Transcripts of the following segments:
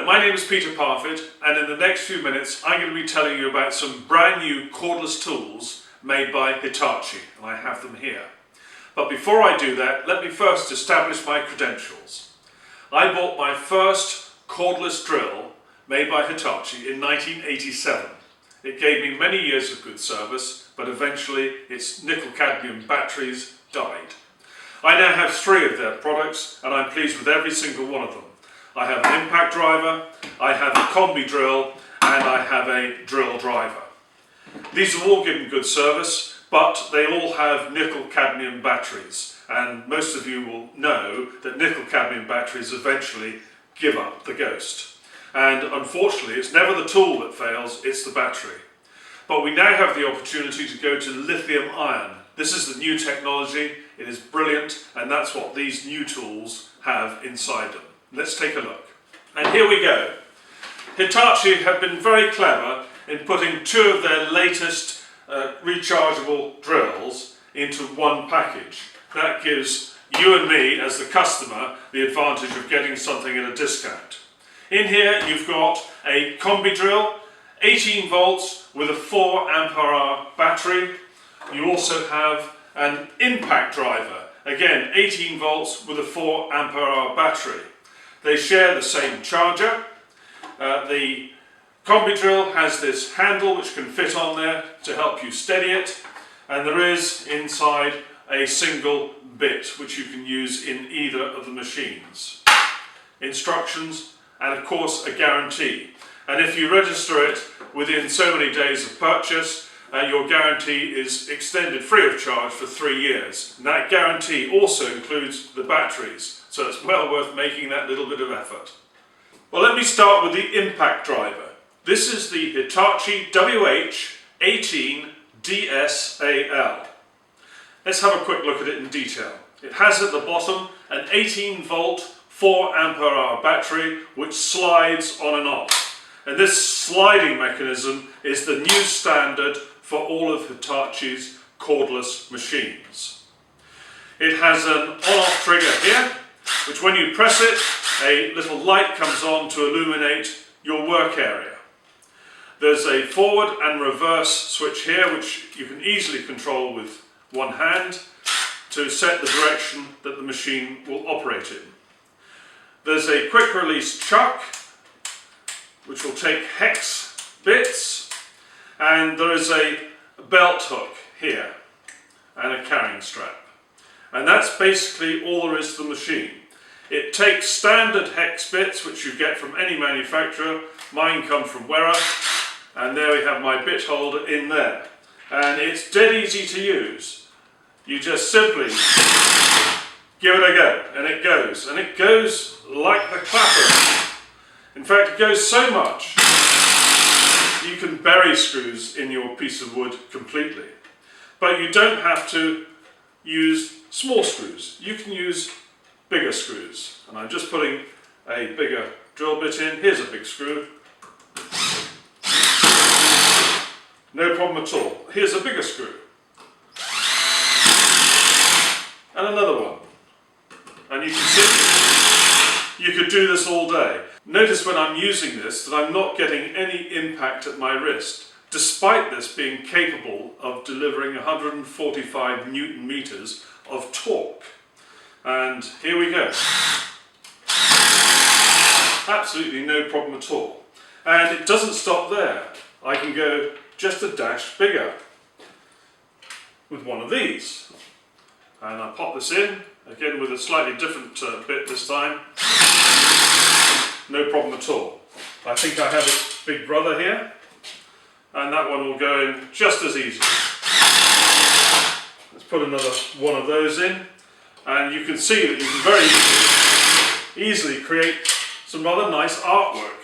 my name is Peter Parfitt, and in the next few minutes I'm going to be telling you about some brand new cordless tools made by Hitachi, and I have them here. But before I do that, let me first establish my credentials. I bought my first cordless drill made by Hitachi in 1987. It gave me many years of good service, but eventually its nickel-cadmium batteries died. I now have 3 of their products, and I'm pleased with every single one of them. I have an impact driver, I have a combi drill, and I have a drill driver. These have all given good service, but they all have nickel-cadmium batteries, and most of you will know that nickel-cadmium batteries eventually give up the ghost. And unfortunately, it's never the tool that fails, it's the battery. But we now have the opportunity to go to lithium ion. This is the new technology, it is brilliant, and that's what these new tools have inside them. Let's take a look. And here we go. Hitachi have been very clever in putting 2 of their latest rechargeable drills into one package. That gives you and me, as the customer, the advantage of getting something at a discount. In here you've got a combi drill, 18 volts with a 4 ampere hour battery. You also have an impact driver, again 18 volts with a 4 ampere hour battery. They share the same charger. The combi drill has this handle which can fit on there to help you steady it, and there is inside a single bit which you can use in either of the machines. Instructions and of course a guarantee, and if you register it within so many days of purchase, your guarantee is extended free of charge for 3 years. And that guarantee also includes the batteries, so it's well worth making that little bit of effort. Well, let me start with the impact driver. This is the Hitachi WH18DSAL. Let's have a quick look at it in detail. It has at the bottom an 18 volt 4 ampere hour battery which slides on and off. And this sliding mechanism is the new standard for all of Hitachi's cordless machines. It has an on-off trigger here, which when you press it, a little light comes on to illuminate your work area. There's a forward and reverse switch here, which you can easily control with one hand to set the direction that the machine will operate in. There's a quick release chuck, which will take hex bits, and there is a belt hook here and a carrying strap. And that's basically all there is to the machine. It takes standard hex bits, which you get from any manufacturer. Mine come from Wera, and there we have my bit holder in there. And it's dead easy to use. You just simply give it a go, and it goes like the clapper. In fact, it goes so much you can bury screws in your piece of wood completely. But you don't have to use small screws. You can use bigger screws. And I'm just putting a bigger drill bit in. Here's a big screw. No problem at all. Here's a bigger screw. And another one. And you can see, you could do this all day. Notice when I'm using this that I'm not getting any impact at my wrist, despite this being capable of delivering 145 Newton meters of torque. And here we go. Absolutely no problem at all. And it doesn't stop there. I can go just a dash bigger with one of these. And I pop this in, again with a slightly different bit this time. No problem at all. I think I have its big brother here, and that one will go in just as easily. Let's put another one of those in, and you can see that you can very easily create some rather nice artwork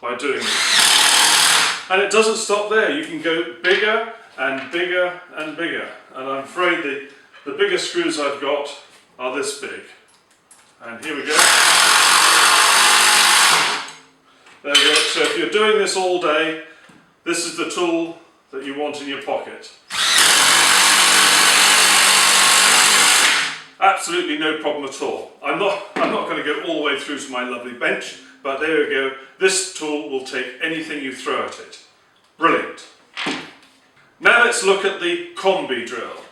by doing this. And it doesn't stop there. You can go bigger and bigger and bigger, and I'm afraid the biggest screws I've got are this big. And here we go. There we go. So if you're doing this all day, this is the tool that you want in your pocket. Absolutely no problem at all. I'm not going to go all the way through to my lovely bench But there we go, this tool will take anything you throw at it. Brilliant. Now let's look at the Combi Drill.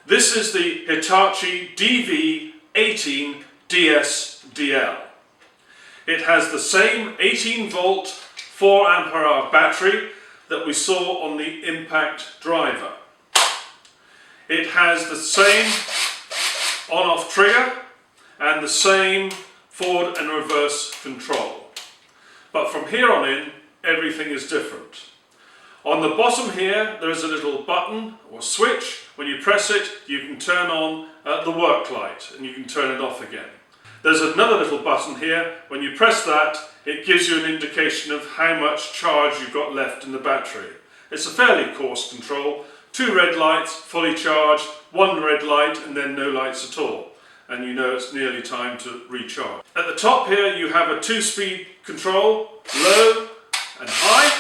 This is the Hitachi DV18 DSDL. It has the same 18 volt 4 ampere hour battery that we saw on the impact driver. It has the same on-off trigger and the same forward and reverse control. But from here on in, everything is different. On the bottom here, there is a little button or switch. When you press it, you can turn on the work light and you can turn it off again. There's another little button here. When you press that, it gives you an indication of how much charge you've got left in the battery. It's a fairly coarse control. 2 red lights, fully charged, 1 red light and then no lights at all. And you know it's nearly time to recharge. At the top here you have a 2-speed control, low and high.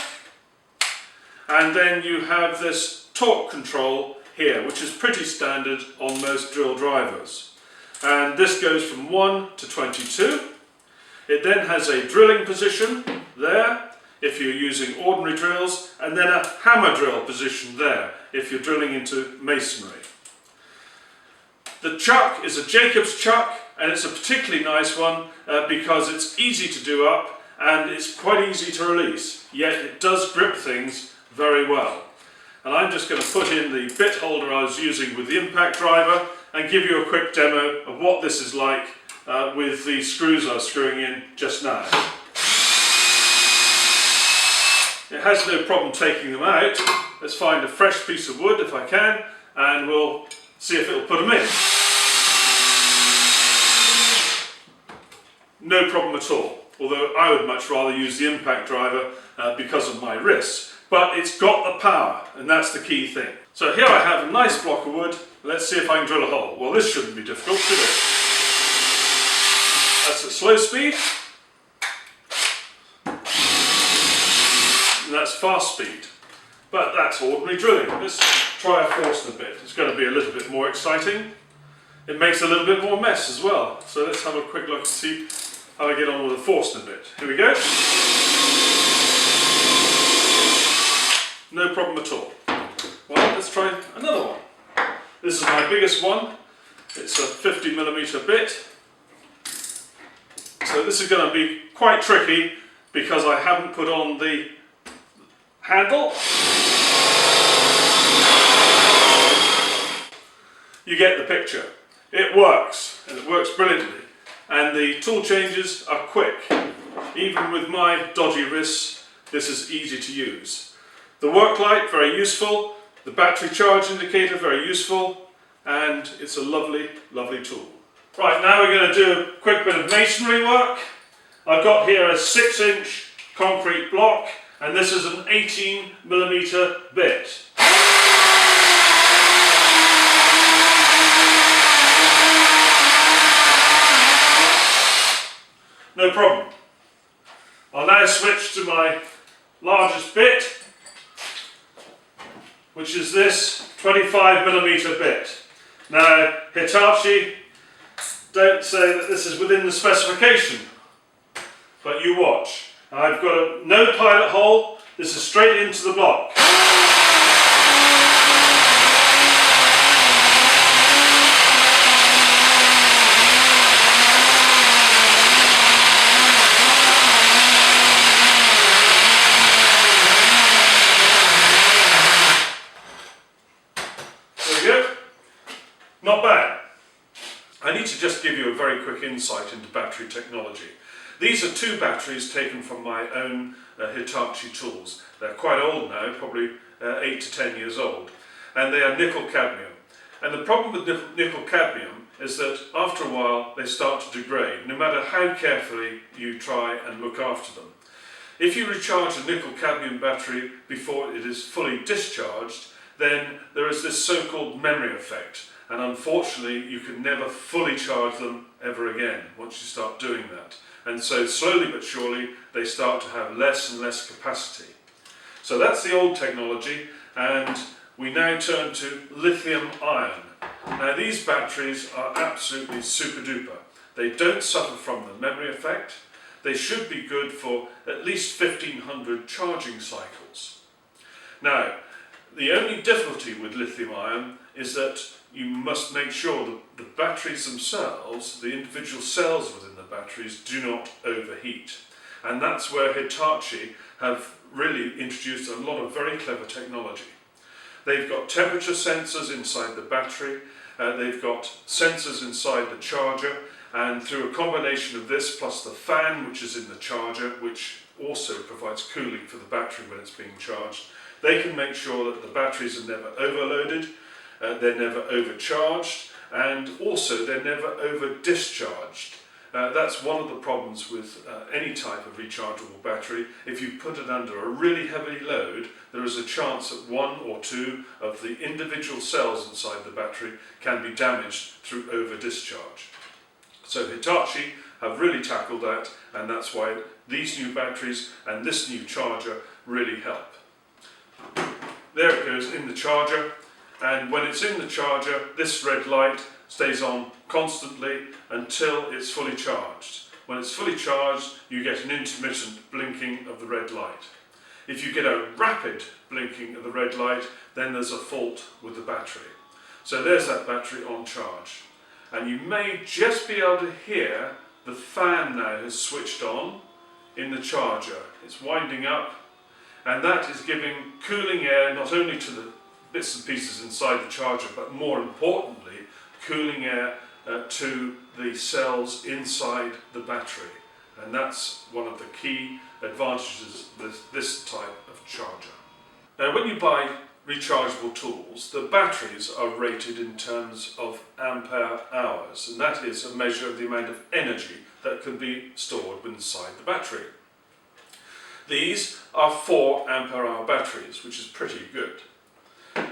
And then you have this torque control here, which is pretty standard on most drill drivers. And this goes from 1 to 22. It then has a drilling position there, if you're using ordinary drills, and then a hammer drill position there, if you're drilling into masonry. The chuck is a Jacob's chuck, and it's a particularly nice one because it's easy to do up and it's quite easy to release, yet it does grip things very well. And I'm just going to put in the bit holder I was using with the impact driver and give you a quick demo of what this is like with the screws I was screwing in just now. It has no problem taking them out. Let's find a fresh piece of wood if I can and we'll see if it'll put them in. No problem at all, although I would much rather use the impact driver because of my wrists. But it's got the power, and that's the key thing. So here I have a nice block of wood. Let's see if I can drill a hole. Well, this shouldn't be difficult, should it? That's at slow speed. And that's fast speed. But that's ordinary drilling. Let's try a Forstner bit. It's going to be a little bit more exciting. It makes a little bit more mess as well. So let's have a quick look and see how I get on with a Forstner bit. Here we go. No problem at all. Well, let's try another one. This is my biggest one. It's a 50mm bit. So this is going to be quite tricky because I haven't put on the handle. You get the picture. It works, and it works brilliantly. And the tool changes are quick. Even with my dodgy wrists, this is easy to use. The work light, very useful. The battery charge indicator, very useful. And it's a lovely, lovely tool. Right, now we're going to do a quick bit of masonry work. I've got here a 6-inch concrete block, and this is an 18mm bit. No problem. I'll now switch to my largest bit, which is this 25mm bit. Now, Hitachi don't say that this is within the specification, but you watch. I've got no pilot hole, this is straight into the block. Not bad. I need to just give you a very quick insight into battery technology. These are 2 batteries taken from my own Hitachi tools. They're quite old now, probably 8 to 10 years old. And they are nickel cadmium. And the problem with nickel cadmium is that after a while they start to degrade, no matter how carefully you try and look after them. If you recharge a nickel cadmium battery before it is fully discharged, then there is this so-called memory effect. And unfortunately, you can never fully charge them ever again once you start doing that. And so slowly but surely, they start to have less and less capacity. So that's the old technology, and we now turn to lithium ion. Now these batteries are absolutely super duper. They don't suffer from the memory effect. they should be good for at least 1500 charging cycles. Now, the only difficulty with lithium ion is that you must make sure that the batteries themselves, the individual cells within the batteries, do not overheat. And that's where Hitachi have really introduced a lot of very clever technology. They've got temperature sensors inside the battery, they've got sensors inside the charger, and through a combination of this plus the fan which is in the charger, which also provides cooling for the battery when it's being charged, they can make sure that the batteries are never overloaded, they're never overcharged, and also they're never over discharged. That's one of the problems with any type of rechargeable battery. If you put it under a really heavy load, there is a chance that one or two of the individual cells inside the battery can be damaged through over discharge. So Hitachi have really tackled that, and that's why these new batteries and this new charger really help. There it goes in the charger, and when it's in the charger, this red light stays on constantly until it's fully charged. When it's fully charged, you get an intermittent blinking of the red light. If you get a rapid blinking of the red light, then there's a fault with the battery. So there's that battery on charge. And you may just be able to hear the fan now has switched on in the charger. It's winding up, and that is giving cooling air not only to the bits and pieces inside the charger, but more importantly, cooling air to the cells inside the battery. And that's one of the key advantages of this type of charger. Now, when you buy rechargeable tools, the batteries are rated in terms of ampere hours, and that is a measure of the amount of energy that can be stored inside the battery. These are 4 ampere hour batteries, which is pretty good.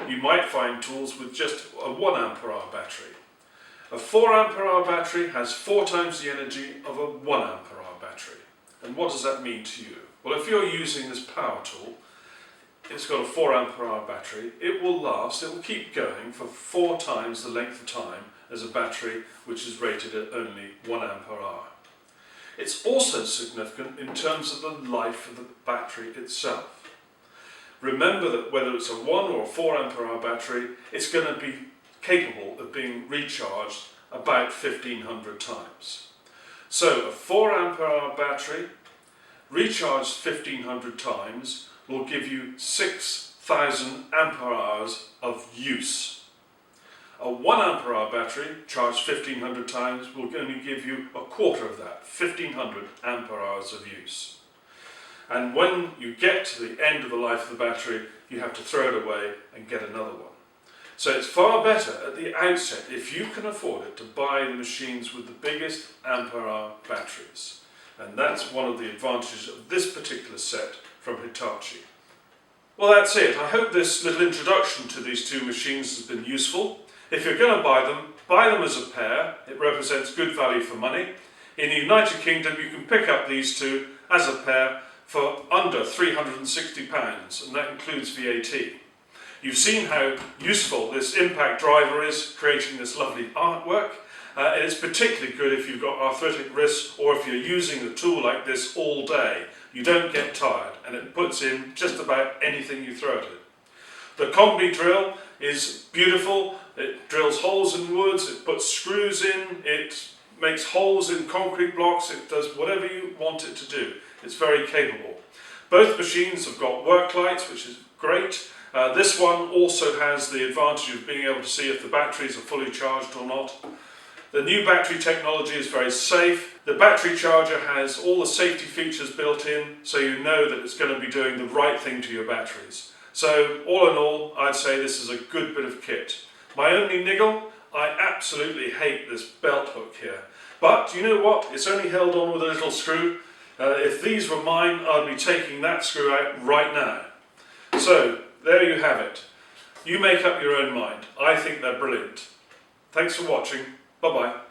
You might find tools with just a 1 ampere hour battery. A 4 ampere hour battery has 4 times the energy of a 1 ampere hour battery. And what does that mean to you? Well, if you're using this power tool, it's got a 4 ampere hour battery, it will last, it will keep going for 4 times the length of time as a battery which is rated at only 1 ampere hour. It's also significant in terms of the life of the battery itself. Remember that whether it's a 1 or a 4 ampere hour battery, it's going to be capable of being recharged about 1500 times. So a 4 ampere hour battery recharged 1500 times will give you 6000 ampere hours of use. A 1 ampere hour battery charged 1500 times will only give you a quarter of that, 1500 ampere hours of use. And when you get to the end of the life of the battery, you have to throw it away and get another one. So it's far better at the outset, if you can afford it, to buy the machines with the biggest ampere hour batteries. And that's one of the advantages of this particular set from Hitachi. Well, that's it. I hope this little introduction to these two machines has been useful. If you're going to buy them as a pair. It represents good value for money. In the United Kingdom, you can pick up these two as a pair for under £360, and that includes VAT. You've seen how useful this impact driver is, creating this lovely artwork. And it's particularly good if you've got arthritic wrists or if you're using a tool like this all day. You don't get tired, and it puts in just about anything you throw at it. The Combi Drill is beautiful. It drills holes in woods, it puts screws in, it makes holes in concrete blocks, it does whatever you want it to do. It's very capable. Both machines have got work lights, which is great. This one also has the advantage of being able to see if the batteries are fully charged or not. The new battery technology is very safe. The battery charger has all the safety features built in, so you know that it's going to be doing the right thing to your batteries. So all in all, I'd say this is a good bit of kit. My only niggle, I absolutely hate this belt hook here. But you know what? It's only held on with a little screw. If these were mine, I'd be taking that screw out right now. So there you have it. You make up your own mind. I think they're brilliant. Thanks for watching. Bye-bye.